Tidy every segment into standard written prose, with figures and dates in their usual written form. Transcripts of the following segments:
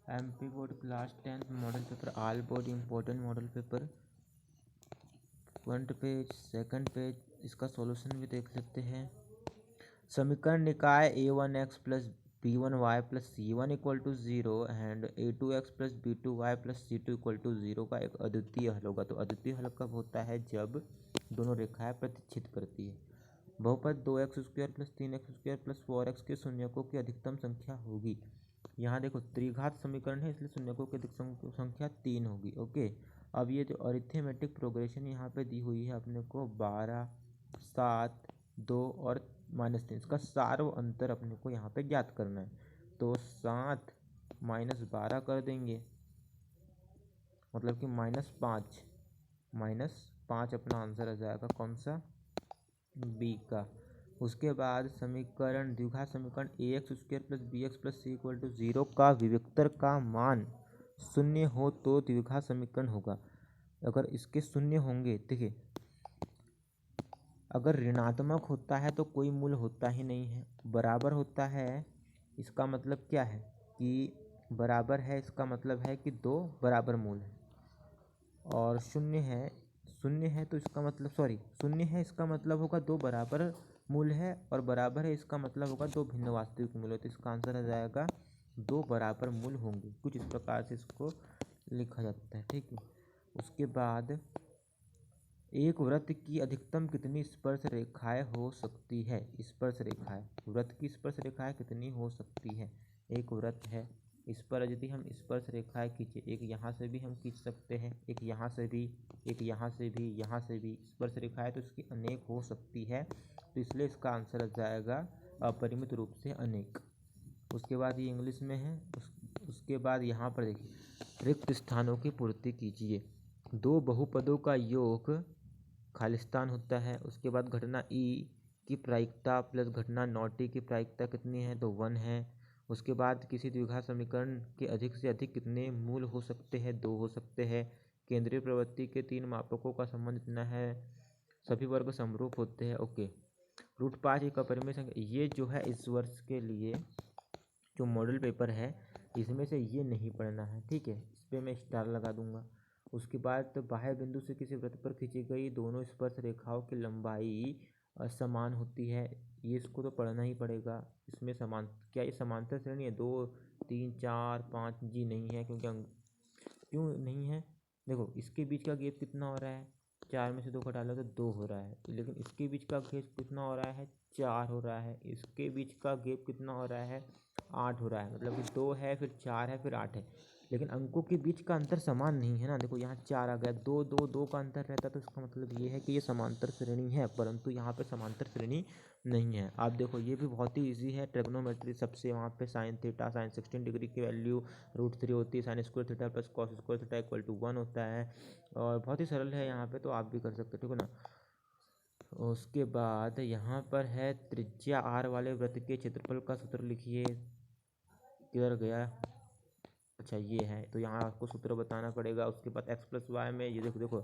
MP board class 10 model paper all board important model paper front page second page. इसका solution भी देख लेते हैं। समीकरण निकाय a1x plus b1y plus c1 equal to 0 and a2x plus b2y plus c2 equal to 0 का एक अद्वितीय हल होगा। तो अद्वितीय हल कब होता है? जब दोनों रेखाएं प्रतिच्छेद करती है। बहुपद 2x square plus 3x square plus 4x के शून्यकों की अधिकतम संख्या होगी। यहाँ देखो त्रिघात समीकरण है, इसलिए शून्यकों की अधिकतम संख्या 3 होगी। ओके, अब ये जो अरिथमेटिक प्रोग्रेशन यहाँ पे दी हुई है अपने को 12, 7, 2 और -3, इसका सार्व अंतर अपने को यहाँ पे ज्ञात करना है। तो 7 माइनस 12 कर देंगे, मतलब कि -5 अपना आंसर आ जाएगा। कौन सा? बी का। उसके बाद समीकरण द्विघात समीकरण ax square plus bx plus c equal to 0 का विविक्तर का मान शून्य हो तो द्विघात समीकरण होगा। अगर इसके शून्य होंगे, देखिए अगर ऋणात्मक होता है तो कोई मूल होता ही नहीं है। बराबर होता है, इसका मतलब क्या है कि बराबर है, इसका मतलब है कि दो बराबर मूल है। और शून्य है तो इसका मतलब शून्य है इसका मतलब होगा दो बराबर मूल है, और बराबर है इसका मतलब होगा दो भिन्न वास्तविक मूल है। तो इसका आंसर आ जाएगा दो बराबर मूल होंगे। कुछ इस प्रकार से इसको लिखा जाता है, ठीक है। उसके बाद एक वृत्त की अधिकतम कितनी स्पर्श रेखाएं हो सकती है? स्पर्श रेखाएं, वृत्त की स्पर्श रेखाएं कितनी हो सकती है? एक वृत्त है, इस पर यदि हम स्पर्श रेखाएं खींचे, एक यहाँ से भी हम खींच सकते हैं, एक यहाँ से भी, एक यहाँ से भी, यहाँ से भी स्पर्श रेखाएं तो इसकी अनेक हो सकती है। तो इसलिए इसका आंसर आ जाएगा अपरिमित रूप से अनेक। उसके बाद ये इंग्लिश में है। उसके बाद यहाँ पर देखिए, रिक्त स्थानों की पूर्ति कीजिए। दो बहुपदों का योग खालिस्तान होता है। उसके बाद घटना ई की प्रायिकता प्लस घटना नॉट ई की प्रायिकता कितनी है? तो 1 है। उसके बाद किसी द्विघात समीकरण के अधिक से अधिक कितने मूल हो सकते हैं? 2 हो सकते हैं। केंद्रीय प्रवृत्ति के 3 मापकों का संबंध इतना है, सभी वर्ग समरूप होते हैं। ओके, √5 एक अपरिमेय संख्या। ये जो है इस वर्ष के लिए जो मॉडल पेपर है इसमें से ये नहीं पढ़ना है, ठीक है। इस पर मैं स्टार लगा दूंगा। उसके बाद तो बाह्य बिंदु से किसी वृत्त पर खींची गई दोनों स्पर्श रेखाओं की लंबाई समान होती है। ये इसको तो पढ़ना ही पड़ेगा। इसमें क्या ये समांतर श्रेणी है? 2, 3, 4, 5 जी नहीं है, क्योंकि क्यों नहीं है? देखो इसके बीच का गैप कितना हो रहा है? 4 में से 2 घटा लो तो 2 हो रहा है, लेकिन इसके बीच का गैप कितना हो रहा है? 4 हो रहा है। इसके बीच का गैप कितना हो रहा है? 8 हो रहा है। मतलब कि 2 है, फिर 4 है, फिर 8 है, लेकिन अंकों के बीच का अंतर समान नहीं है ना। देखो यहाँ 4 आ गया, 2, 2, 2 का अंतर रहता, तो इसका मतलब ये है कि ये समांतर श्रेणी है, परंतु यहाँ पे समांतर श्रेणी नहीं है। आप देखो ये भी बहुत ही इजी है। ट्रिग्नोमेट्री सबसे वहाँ पे साइन थीटा साइन 16 डिग्री की वैल्यू √3 होती है। Sine square theta plus cos square theta equal to 1 होता है, और बहुत ही सरल है यहाँ पे, तो आप भी कर सकते हो, ठीक है ना। उसके बाद यहाँ पर है त्रिज्या r वाले वृत्त के क्षेत्रफल का सूत्र लिखिए। किधर गया? अच्छा ये है, तो यहाँ आपको सूत्र बताना पड़ेगा। उसके बाद x प्लस वाई में ये देखो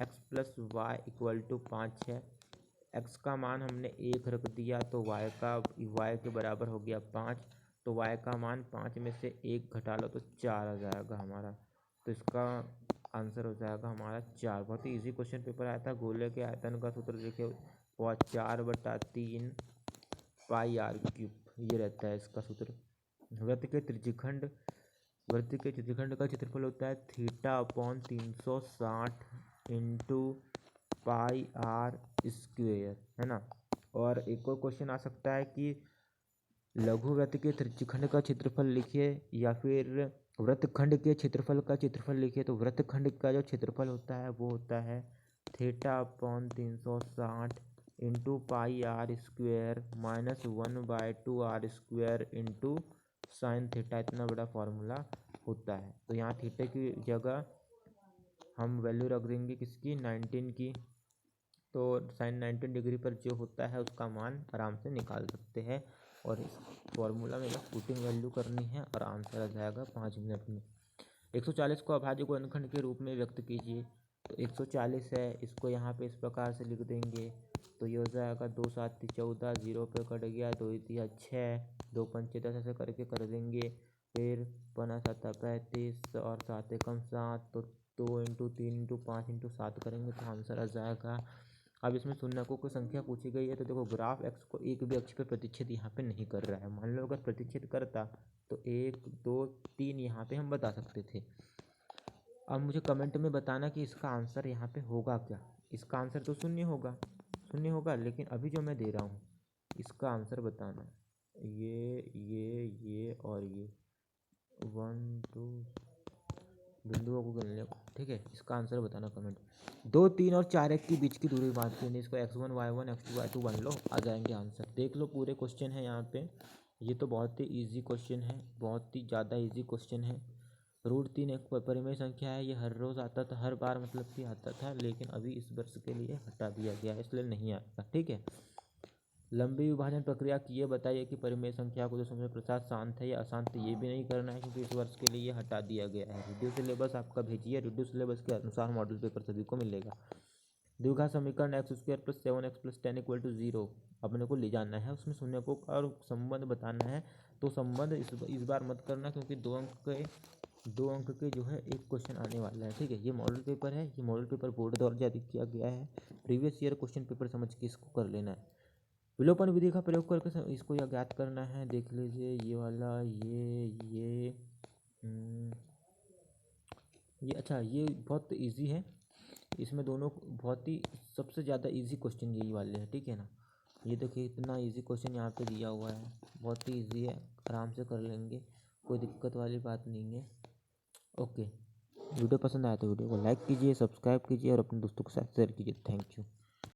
x plus y equal to 5 है। x का मान हमने 1 रख दिया, तो y के बराबर हो गया 5। तो y का मान 5 में से 1 घटा लो तो 4 आ जाएगा हमारा। तो इसका आंसर हो जाएगा हमारा 4। बहुत ही ईजी क्वेश्चन पेपर आया था। गोले के आयतन का सूत्र लिखे हुआ 4/3 पाई r³, ये रहता है इसका सूत्र। वृत्त के त्रिज्यखंड का क्षेत्रफल होता है θ/360 इंटू पाई r², है ना। और एक और क्वेश्चन आ सकता है कि लघु वृत्त के त्रिज्यखंड का क्षेत्रफल लिखिए, या फिर वृत्तखंड के क्षेत्रफल का क्षेत्रफल लिखिए। तो वृत्तखंड का जो क्षेत्रफल होता है वो होता है θ/360 into pi r² minus 1/2 r² into sine theta. इतना बड़ा फॉर्मूला होता है। तो यहाँ थीटा की जगह हम वैल्यू रख देंगे किसकी? 19 की। तो साइन 19 डिग्री पर जो होता है उसका मान आराम से निकाल सकते हैं, और इस फॉर्मूला में बस पुटिंग वैल्यू करनी है और आंसर आ जाएगा 5 मिनट में। 140 को अभाज्य गुणनखंड के रूप में व्यक्त कीजिए। तो 140 है, इसको यहाँ पे इस प्रकार से लिख देंगे। तो ये हो जाएगा 2 7 14, 0 पे कट गया, 2 3 6, 2 5 10 ऐसे करके कर देंगे। फिर 5 7 35 और 7 एकम 7, तो 2 इंटू 3 इंटू 5 इंटू 7 करेंगे तो आंसर आ जाएगा। अब इसमें शून्यकों की संख्या पूछी गई है, तो देखो ग्राफ एक्स को एक भी अक्ष पर प्रतिच्छेद यहाँ पे नहीं कर रहा है। मान लो अगर प्रतिच्छेद करता तो 1 2 3 यहाँ पे हम बता सकते थे। अब मुझे कमेंट में बताना कि इसका आंसर यहाँ पे होगा क्या। इसका आंसर तो शून्य होगा, लेकिन अभी जो मैं दे रहा हूँ इसका आंसर बताना। ये और ये 1 2 बिंदुओं को गिनने को, ठीक है। इसका आंसर बताना कमेंट। 2 3 और 4 1 के बीच की दूरी बात करनी, इसको x1 y1 x2 y2 बन लो, आ जाएंगे आंसर। देख लो पूरे क्वेश्चन है यहाँ पे। ये तो बहुत ही इजी क्वेश्चन है, बहुत ही ज़्यादा इजी क्वेश्चन है। √3 एक परिमेय संख्या है, ये हर रोज़ आता था, हर बार मतलब कि आता था, लेकिन अभी इस वर्ष के लिए हटा दिया गया है, इसलिए नहीं आएगा, ठीक है। लंबी विभाजन प्रक्रिया की ये बताइए कि परिमेय संख्या को दशमलव प्रसाद शांत है या अशांत है। ये भी नहीं करना है क्योंकि इस वर्ष के लिए ये हटा दिया गया है। रिड्यूस सिलेबस आपका भेजिए, रिड्यूस सिलेबस के अनुसार मॉडल पेपर सभी को मिलेगा। द्विघात समीकरण x² + 7x + 10 = 0 अपने को ले जाना है, उसमें शून्यकों का और संबंध बताना है। तो संबंध इस बार मत करना क्योंकि 2 अंक के जो है एक क्वेश्चन आने वाला है, ठीक है। ये मॉडल पेपर है, ये मॉडल पेपर बोर्ड द्वारा जारी किया गया है। प्रीवियस ईयर क्वेश्चन पेपर समझ के इसको कर लेना है। विलोपन विधि का प्रयोग करके इसको यह ज्ञात करना है। देख लीजिए ये वाला, ये अच्छा, ये बहुत इजी है। इसमें दोनों बहुत ही सबसे ज़्यादा इजी क्वेश्चन यही वाले हैं, ठीक है ना। ये देखिए इतना इजी क्वेश्चन यहाँ पे दिया हुआ है, बहुत ही इजी है, आराम से कर लेंगे, कोई दिक्कत वाली बात नहीं है। ओके, वीडियो पसंद आया तो वीडियो को लाइक कीजिए, सब्सक्राइब कीजिए और अपने दोस्तों के साथ शेयर कीजिए। Thank you.